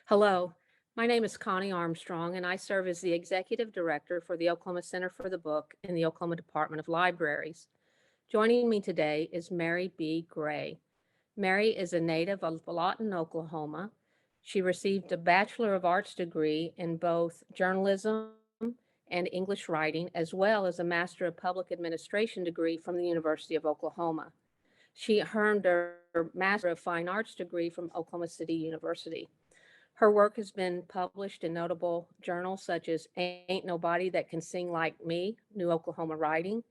Hello, my name is Connie Armstrong, and I serve as the Executive Director for the Oklahoma Center for the Book in the Oklahoma Department of Libraries. Joining me today is Mary B. Gray. Mary is a native of Lawton, Oklahoma. She received a Bachelor of Arts degree in both journalism and English writing, as well as a Master of Public Administration degree from the University of Oklahoma. She earned her Master of Fine Arts degree from Oklahoma City University. Her work has been published in notable journals such as Ain't Nobody That Can Sing Like Me, New Oklahoma Writing,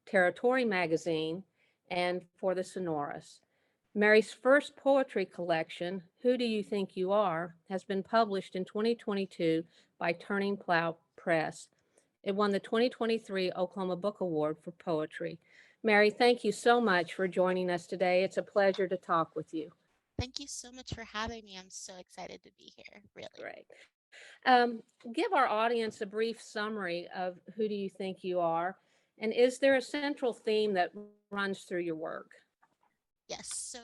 Territory Magazine, and For the Sonoras. Mary's first poetry collection, Who Do You Think You Are, has been published in 2022 by Turning Plow Press. It won the 2023 Oklahoma Book Award for Poetry. Mary, thank you so much for joining us today. It's a pleasure to talk with you. Thank you so much for having me. I'm so excited to be here, really. Great. Um, Give our audience a brief summary of who do you think you are, and is there a central theme that runs through your work? Yes, so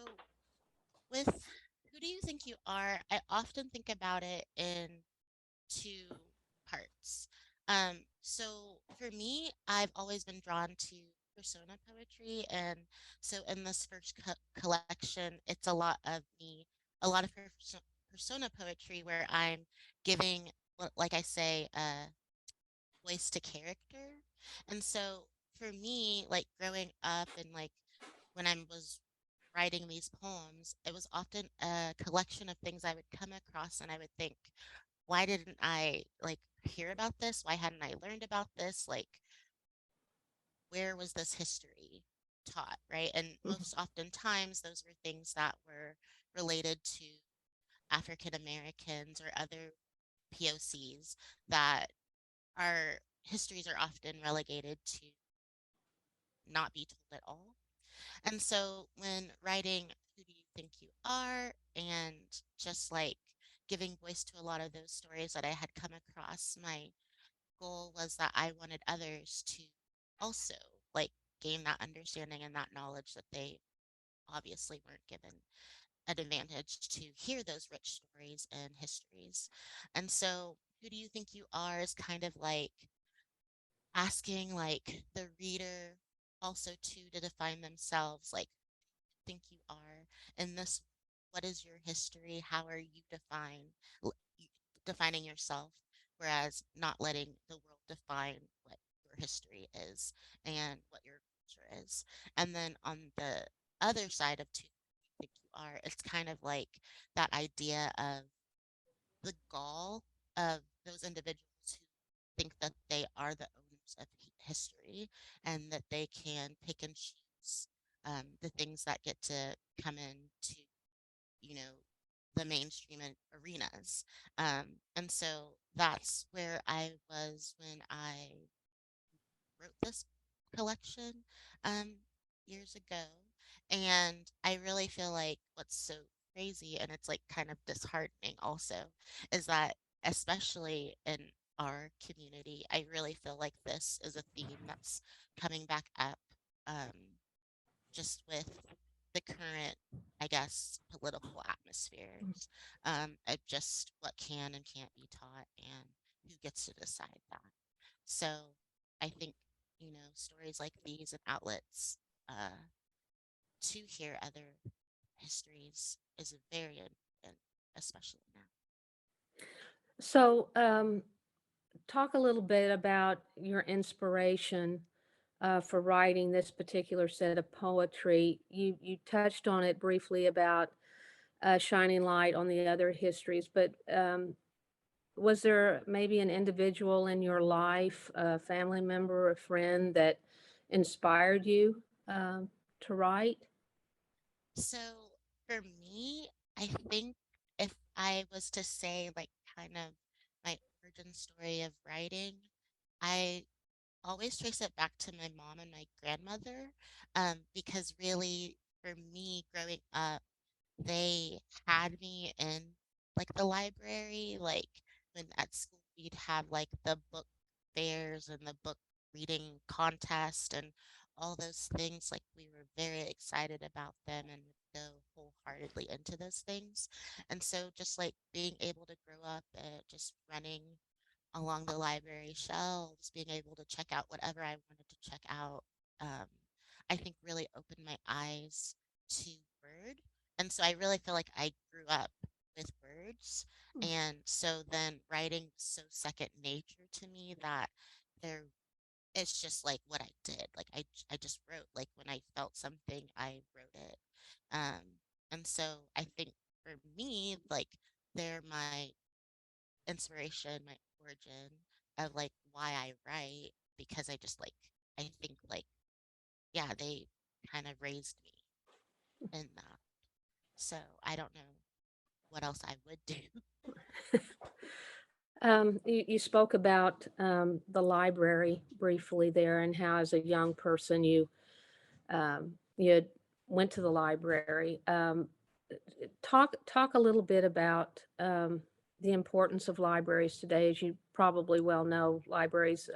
with Who Do You Think You Are, I often think about it in two parts. So for me, I've always been drawn to persona poetry, and so in this first collection, it's a lot of persona poetry where I'm giving, like I say, voice to character. And so for me, like growing up and like when I was writing these poems, it was often a collection of things I would come across and I would think, why didn't I like hear about this? Why hadn't I learned about this? Like, where was this history taught, right? And Mhm. most oftentimes, those were things that were related to African Americans or other POCs that our histories are often relegated to not be told at all. And so when writing Who Do You Think You Are and just like giving voice to a lot of those stories that I had come across, my goal was that I wanted others to also like gain that understanding and that knowledge that they obviously weren't given an advantage to hear those rich stories and histories. And so Who Do You Think You Are is kind of like asking like the reader also to define themselves like think you are in this, what is your history, how are you defining yourself, whereas not letting the world define what your history is and what your culture is. And then on the other side of to think you are, it's kind of like that idea of the gall of those individuals who think that they are the owners of history and that they can pick and choose the things that get to come into, you know, the mainstream arenas. And so that's where I was when I wrote this collection um, years ago. And I really feel like what's so crazy and it's like kind of disheartening also is that, especially in our community, I really feel like this is a theme that's coming back up just with the current, I guess, political atmospheres of just what can and can't be taught and who gets to decide that. So I think, stories like these and outlets to hear other histories is very important, especially now. So, talk a little bit about your inspiration for writing this particular set of poetry. You touched on it briefly about shining light on the other histories, but was there maybe an individual in your life, a family member, a friend that inspired you to write? So for me, I think if I was to say like kind of my origin story of writing, I always trace it back to my mom and my grandmother, because really for me growing up, they had me in like the library, like when at school we'd have like the book fairs and the book reading contest and all those things, like we were very excited about them and would go wholeheartedly into those things. And so just like being able to grow up just running along the library shelves, being able to check out whatever I wanted to check out, um, I think really opened my eyes to word. And so I really feel like I grew up with words. And so then writing was so second nature to me that there it's just like what I did. Like I just wrote. Like when I felt something, I wrote it. Um, and so I think for me, like they're my inspiration, my origin of like why I write because I just like I think like yeah, they kind of raised me in that. So I don't know what else I would do. You spoke about the library briefly there, and how, as a young person, you had went to the library. Talk a little bit about the importance of libraries today. As you probably well know, libraries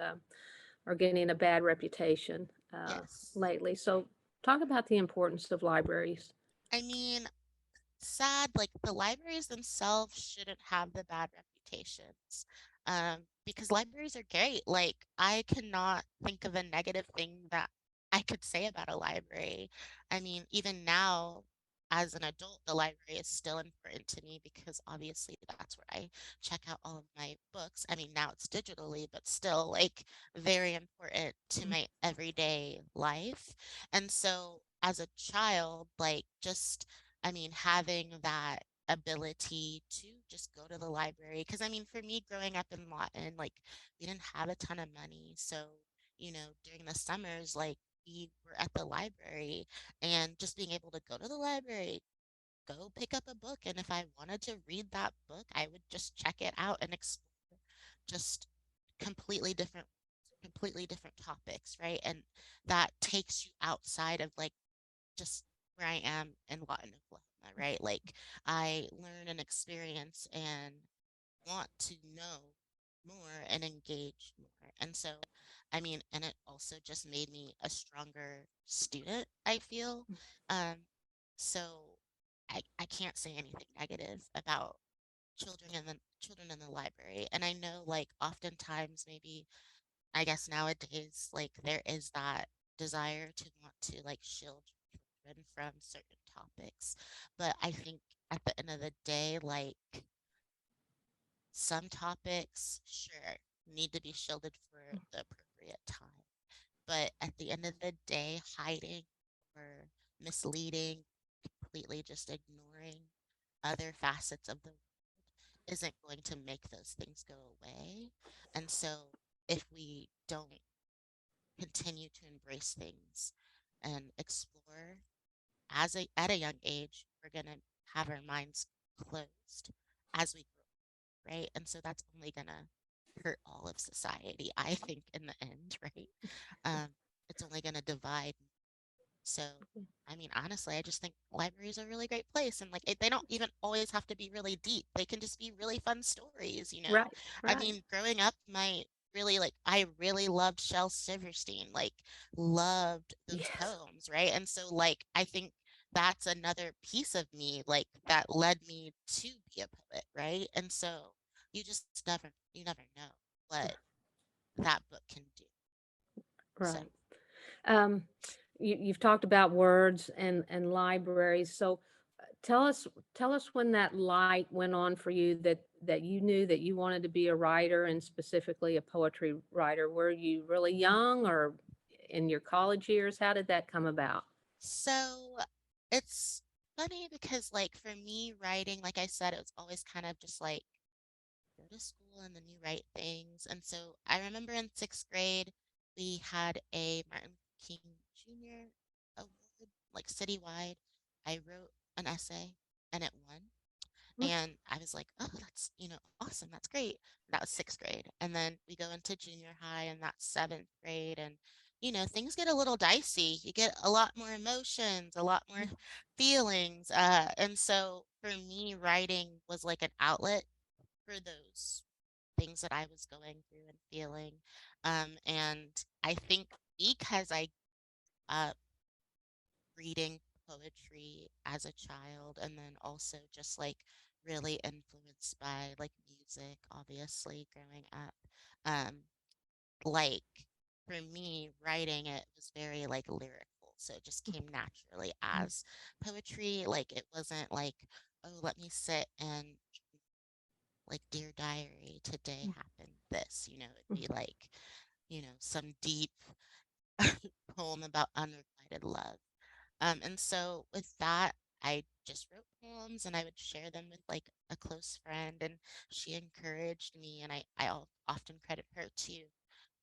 are getting a bad reputation Yes. lately. So, talk about the importance of libraries. I mean, sad, like the libraries themselves shouldn't have the bad reputations. Because libraries are great. Like I cannot think of a negative thing that I could say about a library. I mean, even now as an adult, the library is still important to me because obviously that's where I check out all of my books. I mean, now it's digitally, but still like very important to my everyday life. And so as a child, like just I mean, having that ability to just go to the library. Because I mean, for me, growing up in Lawton, like we didn't have a ton of money. So, during the summers, like we were at the library and just being able to go to the library, go pick up a book. And if I wanted to read that book, I would just check it out and explore just completely different completely different topics, right? And that takes you outside of like just where I am in Lawton, Oklahoma, right? Like I learn and experience and want to know more and engage more. And so, I mean, and it also just made me a stronger student, I feel. Um, so I can't say anything negative about children in the library. And I know like oftentimes maybe I guess nowadays, like there is that desire to want to like shield children from certain topics. But I think at the end of the day, like some topics, sure, need to be shielded for the appropriate time. But at the end of the day, hiding or misleading, completely just ignoring other facets of the world isn't going to make those things go away. And so if we don't continue to embrace things and explore at a young age, we're gonna have our minds closed as we grow, right? And so that's only gonna hurt all of society, I think, in the end, right? Um, it's only gonna divide. So, I mean, honestly, I just think libraries are a really great place. And like, they don't even always have to be really deep. They can just be really fun stories, you know? Right, I right. mean, growing up, I really loved Shel Silverstein, like, loved those Yes. poems, right? And so, like, I think that's another piece of me, like, that led me to be a poet, right? And so you never know what that book can do. So, Right. Um, you've talked about words and libraries. So tell us tell us when that light went on for you, that you knew that you wanted to be a writer, and specifically a poetry writer. Were you really young, or in your college years? How did that come about? So it's funny because, like, for me, writing, like I said, it was always kind of just like go to school and then you write things. And so I remember in sixth grade, we had a Martin Luther King Jr. award, like citywide. I wrote an essay and it won. And I was like, oh, that's, awesome. That's great. That was sixth grade. And then we go into junior high and that's seventh grade. And, things get a little dicey. You get a lot more emotions, a lot more feelings. And so for me, writing was like an outlet for those things that I was going through and feeling. And I think because I up reading poetry as a child, and then also just like really influenced by like music, obviously, growing up. Um, like for me, writing it was very like lyrical, so it just came naturally as poetry. Like it wasn't like, oh, let me sit and like Dear Diary, today happened this, it'd be like, some deep poem about unrequited love. And so with that, I just wrote poems and I would share them with like a close friend, and she encouraged me, and I often credit her too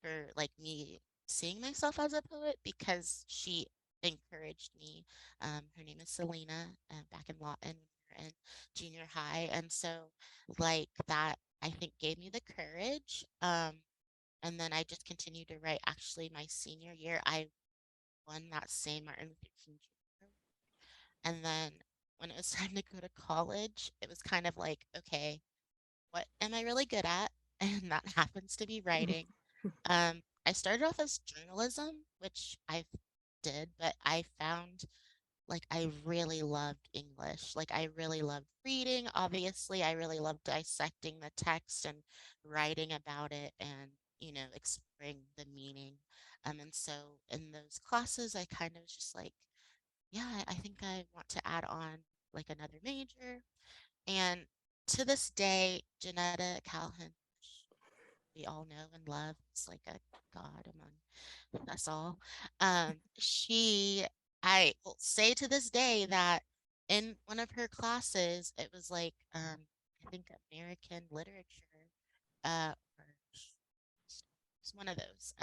for like me seeing myself as a poet because she encouraged me. Her name is Selena, back in Lawton when we were in junior high, and so like that I think gave me the courage. And then I just continued to write. Actually, my senior year, I won that same Martin Luther King Jr. Award. And then when it was time to go to college, it was kind of like, okay, what am I really good at? And that happens to be writing. I started off as journalism, which I did, but I found like I really loved English. Like I really loved reading, obviously. I really loved dissecting the text and writing about it and, exploring the meaning. And so in those classes, I kind of was just like, yeah, I think I want to add on like another major. And to this day, Janetta Calhoun, we all know and love, is like a god among us all. I will say to this day that in one of her classes, it was like, I think American literature, or it's one of those,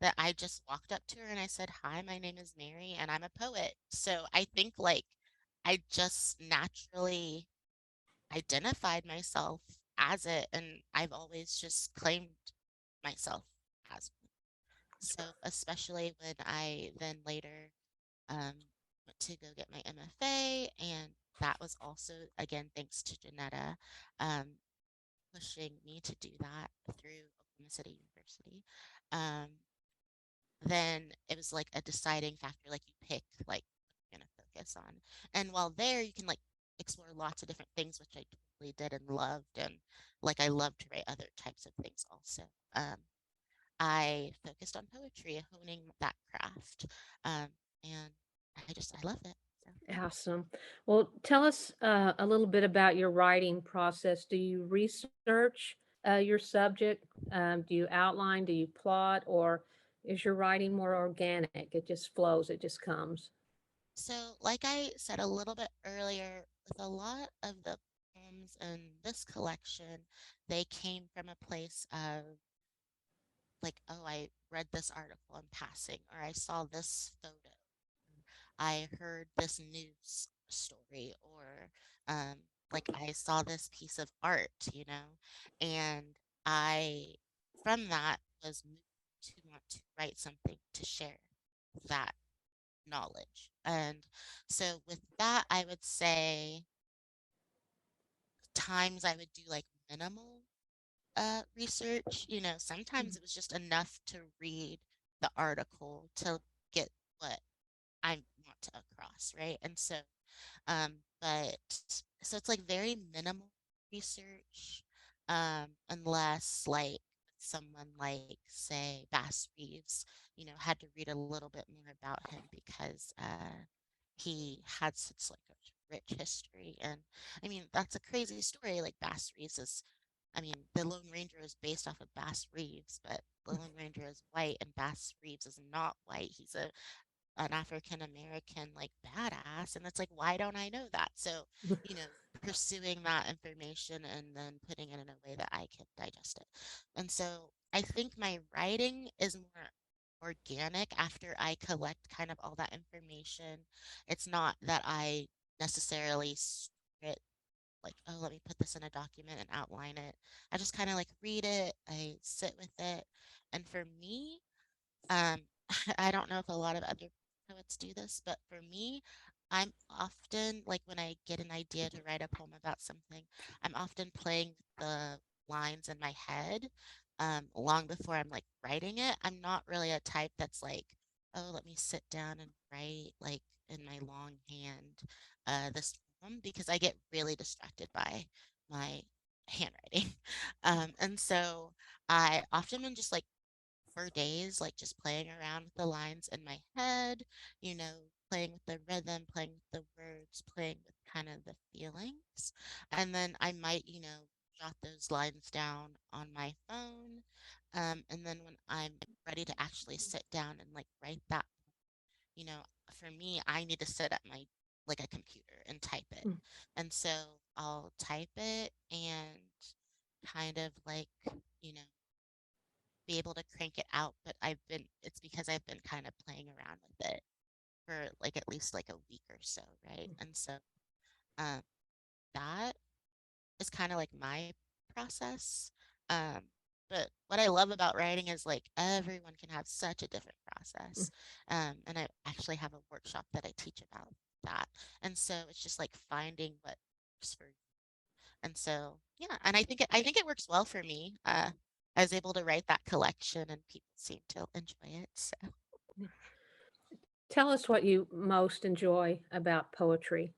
that I just walked up to her and I said, "Hi, my name is Mary and I'm a poet." So I think like I just naturally identified myself as it, and I've always just claimed myself as one. So especially when I then later um, went to go get my MFA, and that was also again thanks to Janetta, um, pushing me to do that through Oklahoma City University. Um, then it was like a deciding factor. Like you pick like what you're gonna focus on, and while there you can like explore lots of different things, which I totally did and loved, and like I love to write other types of things also. Um, I focused on poetry, honing that craft, um, and I love it. So yeah. Awesome. Well, tell us a little bit about your writing process. Do you research your subject? Do you outline? Do you plot? Or is your writing more organic? It just flows, it just comes. So, like I said a little bit earlier, with a lot of the poems in this collection, they came from a place of like, oh, I read this article in passing, or I saw this photo, I heard this news story, or um, like I saw this piece of art, and I, from that, was moved to want to write something to share that knowledge. And so with that, I would say times I would do like minimal research. Sometimes it was just enough to read the article to get what I want to across, right? And so, but so it's like very minimal research, unless like someone like say Bass Reeves, had to read a little bit more about him because he had such like a rich history. And I mean, that's a crazy story. Like Bass Reeves is, I mean, the Lone Ranger is based off of Bass Reeves, but the Lone Ranger is white and Bass Reeves is not white. He's an African American like badass, and it's like, why don't I know that? So, you know, pursuing that information and then putting it in a way that I can digest it. And so I think my writing is more organic after I collect kind of all that information. It's not that I necessarily store it like, oh, let me put this in a document and outline it. I just kind of like read it, I sit with it. And for me, um, I don't know if a lot of other poets do this, but for me, I'm often like when I get an idea to write a poem about something, I'm often playing the lines in my head long before I'm like writing it. I'm not really a type that's like oh, let me sit down and write like in my long hand this poem because I get really distracted by my handwriting. And so I often am just like for days, like just playing around with the lines in my head, you know, playing with the rhythm, playing with the words, playing with kind of the feelings. And then I might, jot those lines down on my phone. And then when I'm ready to actually sit down and like write that, you know, for me, I need to sit at my like a computer and type it. Mm, And so I'll type it and kind of like, you know, be able to crank it out, but it's because I've been kind of playing around with it for like at least like a week or so, right? mm, And so um, that is kind of like my process. Um, but what I love about writing is like everyone can have such a different mm, process. And I actually have a workshop that I teach about that. And so it's just like finding what works for you. And so, yeah, and I think it works well for me. I was able to write that collection and people seem to enjoy it. So, yeah. Tell us what you most enjoy about poetry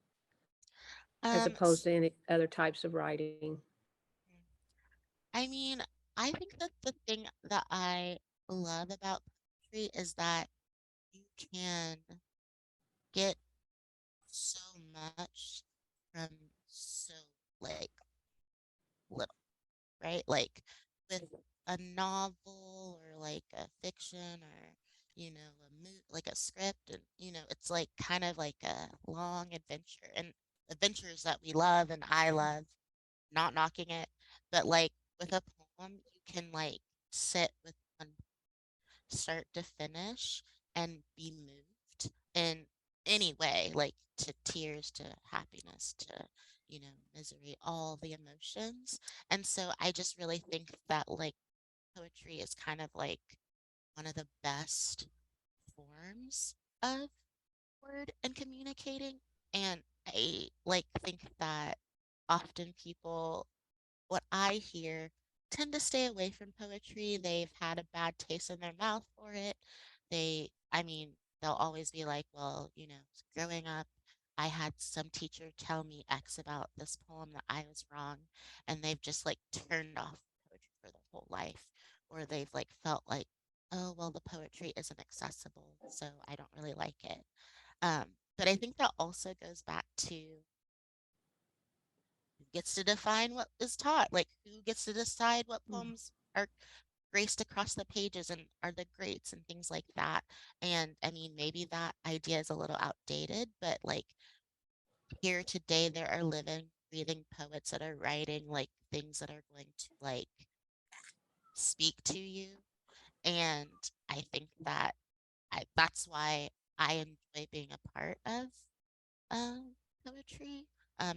as um, opposed to any other types of writing. I mean, I think that the thing that I love about poetry is that you can get so much from so like little, right? Like with a novel or like a fiction or like a script, and it's like kind of like a long adventure and adventures that we love and I love, not knocking it, but like with a poem you can like sit with one start to finish and be moved in any way, like to tears, to happiness, to, misery, all the emotions. And so I just really think that like poetry is kind of like one of the best forms of word and communicating. And I like think that often people what I hear tend to stay away from poetry. They've had a bad taste in their mouth for it. I mean, they'll always be like, well, growing up, I had some teacher tell me X about this poem that I was wrong, and they've just like turned off poetry for their whole life, or they've like felt like, oh, well, the poetry isn't accessible, so I don't really like it. Um, but I think that also goes back to who gets to define what is taught? Like, who gets to decide what Mm, poems are graced across the pages and are the greats and things like that? And I mean, maybe that idea is a little outdated, but like here today, there are living, breathing poets that are writing like things that are going to like speak to you. And I think that that's why I enjoy being a part of poetry.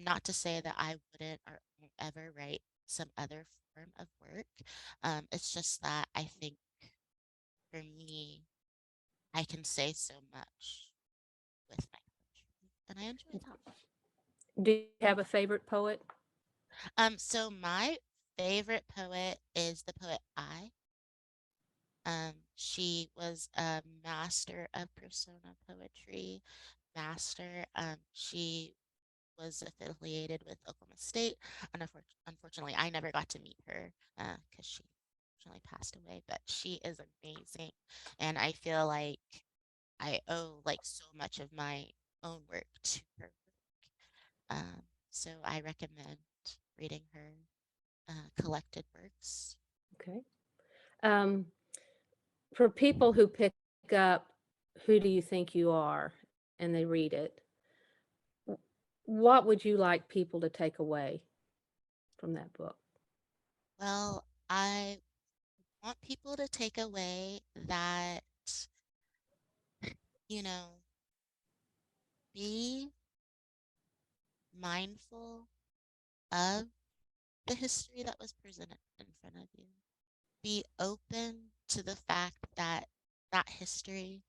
Not to say that I wouldn't or won't ever write some other form of work. It's just that I think for me, I can say so much with my poetry, and I enjoy that. do you have a favorite poet? So my favorite poet is the poet I. She was a master of persona poetry, master. She was affiliated with Oklahoma State. And unfortunately, I never got to meet her because she unfortunately passed away. But she is amazing, and I feel like I owe like so much of my own work to her work. So I recommend reading her collected works. Okay. Um, for people who pick up Who Do You Think You Are and they read it, w- what would you like people to take away from that book? Well, I want people to take away that, you know, be mindful of the history that was presented in front of you. Be open to the fact that that history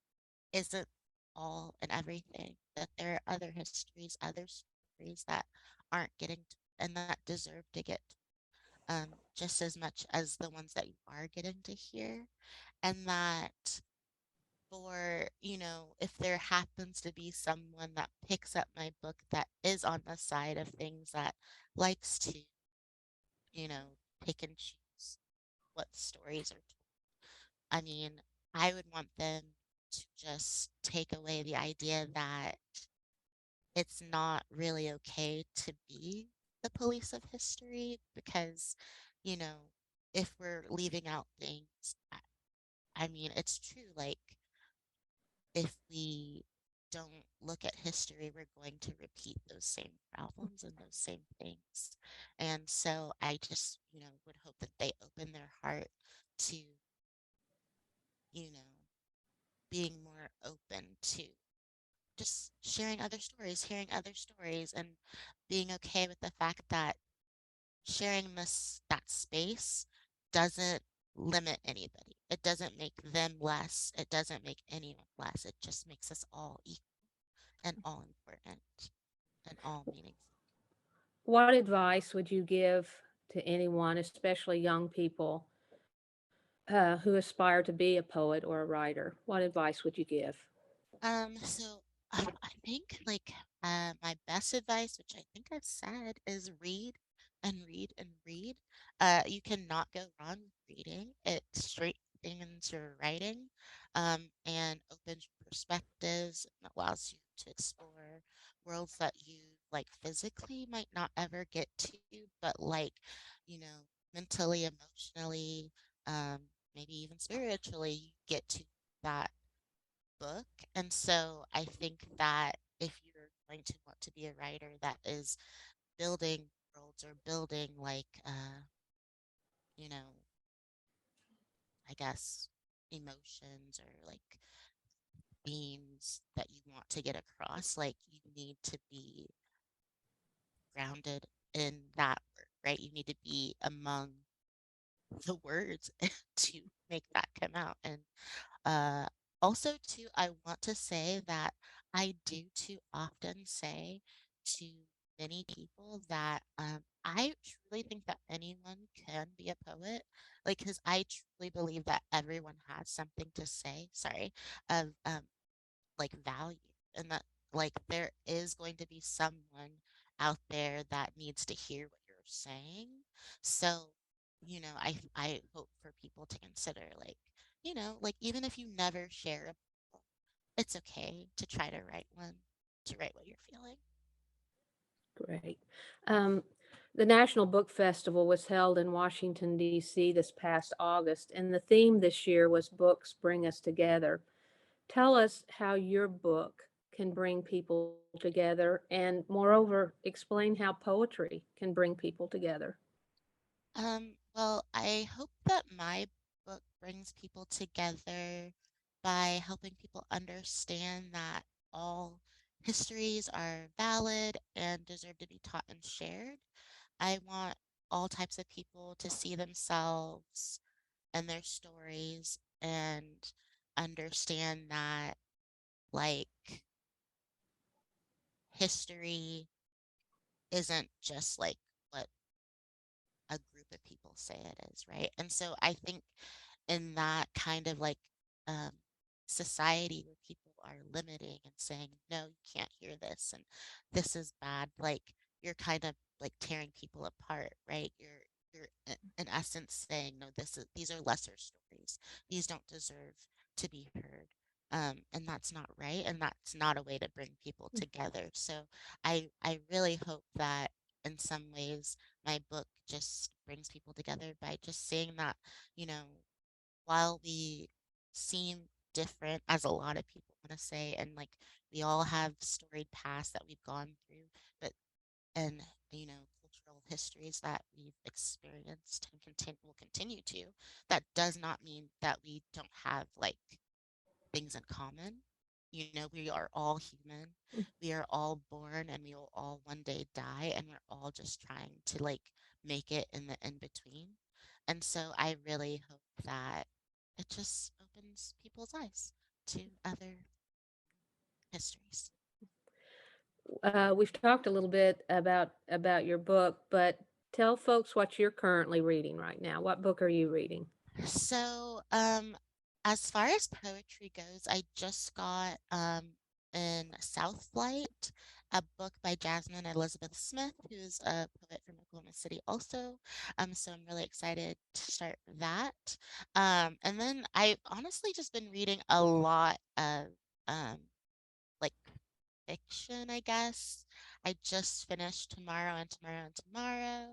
isn't all and everything, that there are other histories, other stories that aren't getting to, and that deserve to get just as much as the ones that you are getting to hear. And that for, if there happens to be someone that picks up my book that is on the side of things that likes to, you know, pick and choose what stories are told. I mean, I would want them to just take away the idea that it's not really okay to be the police of history because, you know, if we're leaving out things, I mean, it's true. Like, if we don't look at history, we're going to repeat those same problems and those same things. And so I just, would hope that they open their heart to, you know, being more open to just sharing other stories, hearing other stories, and being okay with the fact that sharing that space doesn't limit anybody. It doesn't make them less. It doesn't make anyone less. It just makes us all equal and all important and all meaningful. What advice would you give to anyone, especially young people, who aspire to be a poet or a writer? What advice would you give? So I think like my best advice, which I think I've said, is read and read and read. You cannot go wrong with reading. It straightens your writing, and opens your perspectives and allows you to explore worlds that you like physically might not ever get to, but like, you know, mentally, emotionally, um, maybe even spiritually, you get to that book. And so I think that if you're going to want to be a writer that is building worlds or building like you know, I guess emotions or like themes that you want to get across, like you need to be grounded in that work, right? You need to be among the words to make that come out. And Uh, also, too, I want to say that I do too often say to many people that I truly think that anyone can be a poet. Like, because I truly believe that everyone has something to say, sorry, of like value, and that like there is going to be someone out there that needs to hear what you're saying. So, I hope for people to consider like, like even if you never share a poem, it's okay to try to write one, to write what you're feeling. Great. Um, the National Book Festival was held in Washington, D.C. this past August, and the theme this year was Books Bring Us Together. Tell us how your book can bring people together, and moreover, explain how poetry can bring people together. Well, I hope that my book brings people together by helping people understand that all histories are valid and deserve to be taught and shared. I want all types of people to see themselves and their stories and understand that, like, history isn't just like what a group of people say it is, right? And so I think in that kind of like um, society where people are limiting and saying, no, you can't hear this and this is bad, like you're kind of like tearing people apart, right? You're in essence saying, no, these are lesser stories. These don't deserve to be heard. And that's not right, and that's not a way to bring people together. So I really hope that in some ways my book just brings people together by just saying that, you know, while we seem different, as a lot of people want to say, and like we all have storied past that we've gone through, but and cultural histories that we've experienced and will continue to, that does not mean that we don't have like things in common. We are all human. We are all born and we will all one day die, and we're all just trying to like make it in the in between. And so I really hope that it just opens people's eyes to other histories. We've talked a little bit about your book, but tell folks what you're currently reading right now. What book are you reading? So, As far as poetry goes, I just got in Southlight a book by Jasmine Elizabeth Smith, who's a poet from Oklahoma City also. So I'm really excited to start that. And then I've honestly just been reading a lot of um like fiction, I guess. I just finished Tomorrow and Tomorrow and Tomorrow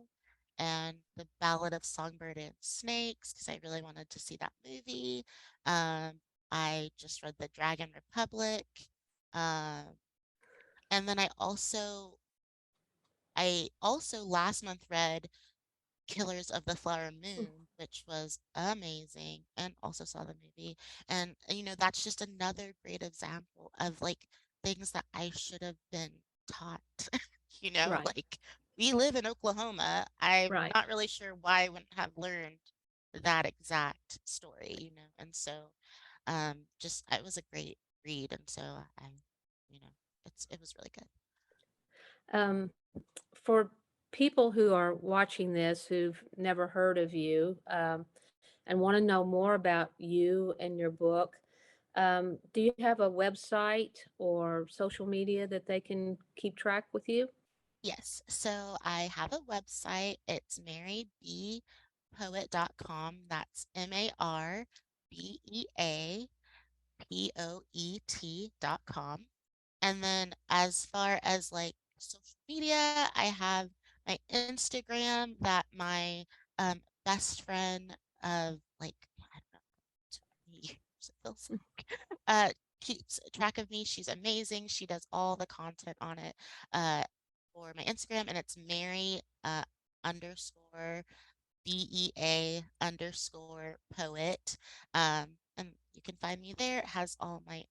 and The Ballad of Songbird and Snakes because I really wanted to see that movie. Um, I just read The Dragon Republic. Um, and then I also last month read Killers of the Flower Moon, which was amazing, and also saw the movie. And that's just another great example of like things that I should have been taught. Right, Like we live in Oklahoma. I'm right. not really sure why I wouldn't have learned that exact story. And so just it was a great read, and so you know, it was really good. Um, for people who are watching this who've never heard of you, and want to know more about you and your book, do you have a website or social media that they can keep track with you? Yes, so I have a website. It's marybpoet.com. That's MARBEAPOET.com. And then as far as like social media, I have my Instagram that my best friend of like, I don't know, 20 years it feels uh keeps track of me. She's amazing. She does all the content on it uh for my Instagram, and it's Mary underscore BEA underscore poet. And you can find me there. It has all my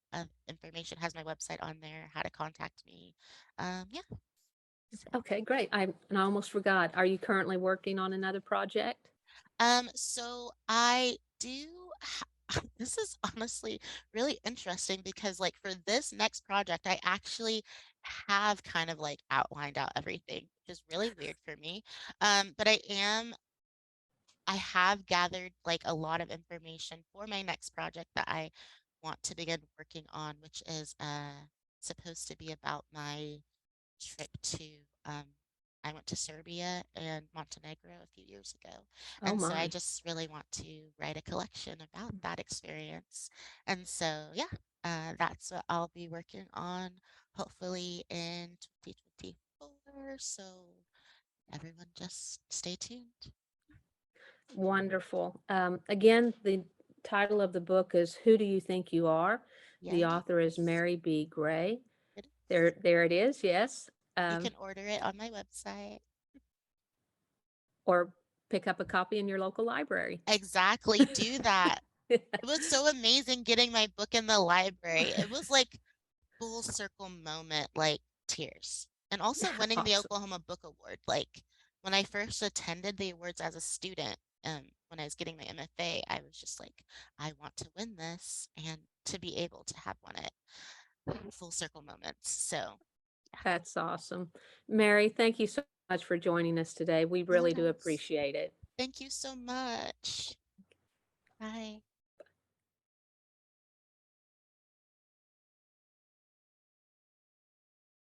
information, has my website on there, how to contact me. Yeah. So Okay, great. And I almost forgot. Are you currently working on another project? so I do this is honestly really interesting because like for this next project, I actually have kind of like outlined out everything, which is really weird for me. But I have gathered like a lot of information for my next project that I want to begin working on, which is supposed to be about my trip to um I went to Serbia and Montenegro a few years ago. Oh And so I my. just really want to write a collection about that experience. And so yeah, that's what I'll be working on hopefully in 2024. So everyone just stay tuned. Wonderful. Again, the title of the book is Who Do You Think You Are? The author is Yes. Mary B. Gray. It There it is. Yes. You Um, can order it on my website. or pick up a copy in your local library. Exactly, do that. It was so amazing getting my book in the library. It was like full circle moment, like tears. And also winning the Awesome. Oklahoma Book Award. Like when I first attended the awards as a student, when I was getting my MFA, I was just like, I want to win this and to be able to have won it. Full circle moments. So That's awesome. Mary, thank you so much for joining us today. We really do yes. appreciate it. Thank you so much. Bye.